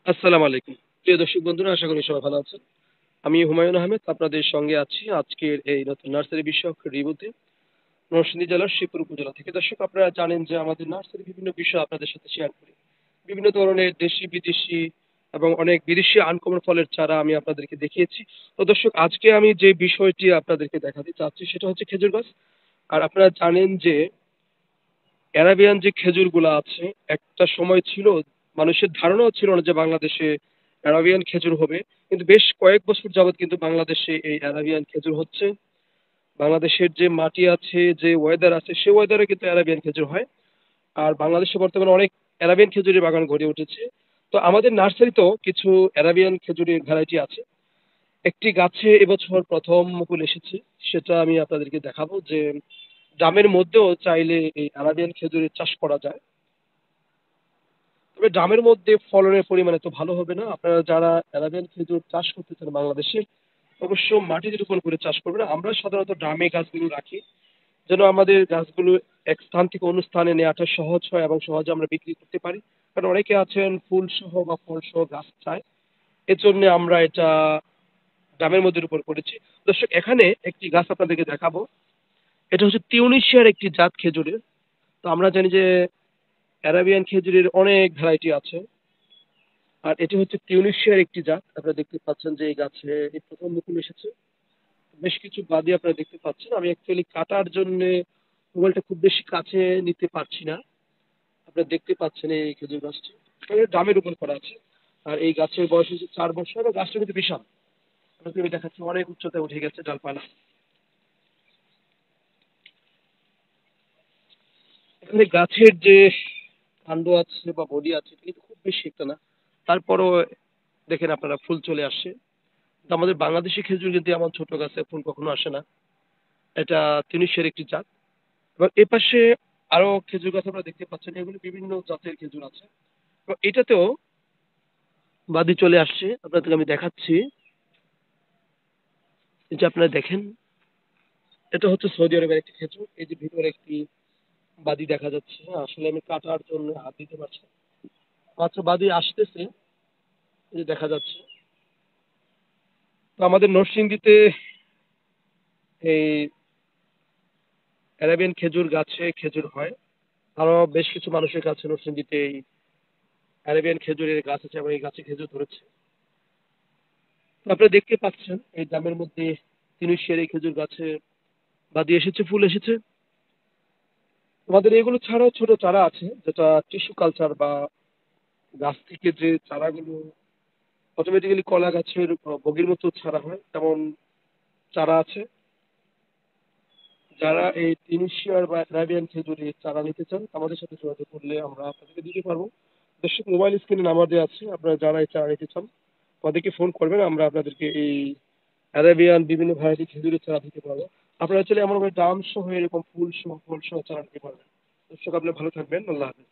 আসসালামু আলাইকুম। প্রিয় দর্শক বন্ধুরা, আশা করি সবাই ভালো আছেন। আমি হুমায়ূন আহমেদ আপনাদের সঙ্গে আছি আজকের এই নতুন নার্সারি বিষয়ক রিভিউতে নরসিংদী জেলার শিবপুর উপজেলা থেকে। দর্শক, আপনারা জানেন যে আমাদের নার্সারি বিভিন্ন বিষয় আপনাদের সাথে শেয়ার করি। বিভিন্ন ধরনের দেশি বিদেশি এবং অনেক বিদেশি আনকমন ফলের চারা আমি আপনাদেরকে দেখিয়েছি। তো দর্শক, আজকে আমি যে বিষয়টি আপনাদেরকে দেখাতে চাচ্ছি সেটা হচ্ছে খেজুর গাছ। আর আপনারা জানেন যে অ্যারাবিয়ান যে খেজুরগুলো আছে, একটা সময় ছিল মানুষের ধারণাও ছিল না যে বাংলাদেশে অ্যারাবিয়ান খেজুর হবে। কিন্তু বেশ কয়েক বছর যাবত কিন্তু বাংলাদেশে এই অ্যারাবিয়ান খেজুর হচ্ছে। বাংলাদেশের যে মাটি আছে, যে ওয়েদার আছে, সে ওয়েদারে কিন্তু অ্যারাবিয়ান খেজুর হয়। আর বাংলাদেশে বর্তমানে অনেক অ্যারাবিয়ান খেজুরের বাগান গড়ে উঠেছে। তো আমাদের নার্সারিতেও কিছু অ্যারাবিয়ান খেজুরের ভ্যারাইটি আছে। একটি গাছে এবছর প্রথম মুকুল এসেছে, সেটা আমি আপনাদেরকে দেখাবো যে ড্রামের মধ্যেও চাইলে এই অ্যারাবিয়ান খেজুরের চাষ করা যায়। তবে ড্রামের মধ্যে ফলনের পরিমাণ এত ভালো হবে না। আপনারা যারা অ্যারাবিয়ান খেজুর চাষ করতে চান বাংলাদেশে, অবশ্য মাটিতে রোপণ করে চাষ করবেন। আমরা সাধারণত ড্রামে গাছগুলো রাখি যেন আমাদের গাছগুলো এক স্থান থেকে অন্য স্থানে নেওয়াটা সহজ হয় এবং সহজে আমরা বিক্রি করতে পারি। কারণ অনেকে আছেন ফুল সহ বা ফল সহ গাছ চায়, এর জন্য আমরা এটা ড্রামের মধ্যে রোপণ করেছি। দর্শক, এখানে একটি গাছ আপনাদেরকে দেখাবো। এটা হচ্ছে তিউনিসিয়ার একটি জাত খেজুরের। তো আমরা জানি যে অ্যারাবিয়ান খেজুরের অনেক ভ্যারাইটি আছে, আর এটি হচ্ছে টিউনিসিয়ার একটি জাত। আপনারা দেখতে পাচ্ছেন যে এই গাছে এই প্রথম মুকুল এসেছে। বেশ কিছু বাদি আপনারা দেখতে পাচ্ছেন। আমি অ্যাকচুয়ালি কাটার জন্য মোবাইলটা খুব বেশি কাছে নিতে পারছি না। আপনারা দেখতে পাচ্ছেন এই খেজুর গাছটি ডামের উপর করা আছে। আর এই গাছের বয়স হচ্ছে 4 বছর এবং গাছটা কিন্তু বিশাল। আপনাকে আমি দেখাচ্ছি, অনেক উচ্চতায় উঠে গেছে ডালপালা। এখানে গাছের যে কাণ্ড আছে বা বডি আছে, এটা কিন্তু খুব বেশি একটা না। তারপরও দেখেন আপনারা, ফুল চলে আসছে। তো আমাদের বাংলাদেশি খেজুর কিন্তু এমন ছোট গাছে ফুল কখনো আসে না। এটা তিউনিসিয়ার একটি জাত। এবং এপাশে আরো খেজুর গাছ আপনারা দেখতে পাচ্ছেন, এগুলো বিভিন্ন জাতের খেজুর আছে। এবং এটাতেও বাদি চলে আসছে, আপনাদেরকে আমি দেখাচ্ছি। এই যে আপনারা দেখেন, এটা হচ্ছে সৌদি আরবের একটি খেজুর। এই যে ভিতরে একটি বাদি দেখা যাচ্ছে। হ্যাঁ, আসলে আমি কাটার জন্য হাত দিতে পারছি না। মাত্র বাদি আসতেছে, এই যে দেখা যাচ্ছে। তো আমাদের নরসিংদীতে এই অ্যারাবিয়ান খেজুর গাছে খেজুর হয়। আরো বেশ কিছু মানুষের কাছে নরসিংদীতে এই অ্যারাবিয়ান খেজুরের গাছ আছে এবং এই গাছে খেজুর ধরেছে। তো আপনারা দেখতে পাচ্ছেন এই গ্রামের মধ্যে তিনুশিয়ার এই খেজুর গাছে বাদি এসেছে, ফুল এসেছে। আমাদের এগুলো ছাড়াও ছোট চারা আছে, যেটা টিস্যু কালচার বা গাছ থেকে যে চারাগুলো অটোমেটিক্যালি কলা গাছের বগির মতো ছাড়া হয়, তেমন চারা আছে। যারা এই তিনুশিয়ার বা অ্যারাবিয়ান খেজুরের চারা নিতে চান, আমাদের সাথে যোগাযোগ করলে আমরা আপনাদেরকে দিতে পারবো। দর্শক, মোবাইল স্ক্রিনে নাম্বার দেওয়া আছে, আপনারা যারা এই চারা নিতে চান আমাদেরকে ফোন করবেন, আমরা আপনাদেরকে এই অ্যারাবিয়ান বিভিন্ন ভ্যারাইটি খেজুরের চারা দিতে পারবো। আপনারা চাইলে এমন ভাবে দাম সহ এরকম ফুল সহ ফল সহ চারা নিতে পারবেন। দর্শক, আপনি ভালো থাকবেন। আল্লাহ হাফেজ।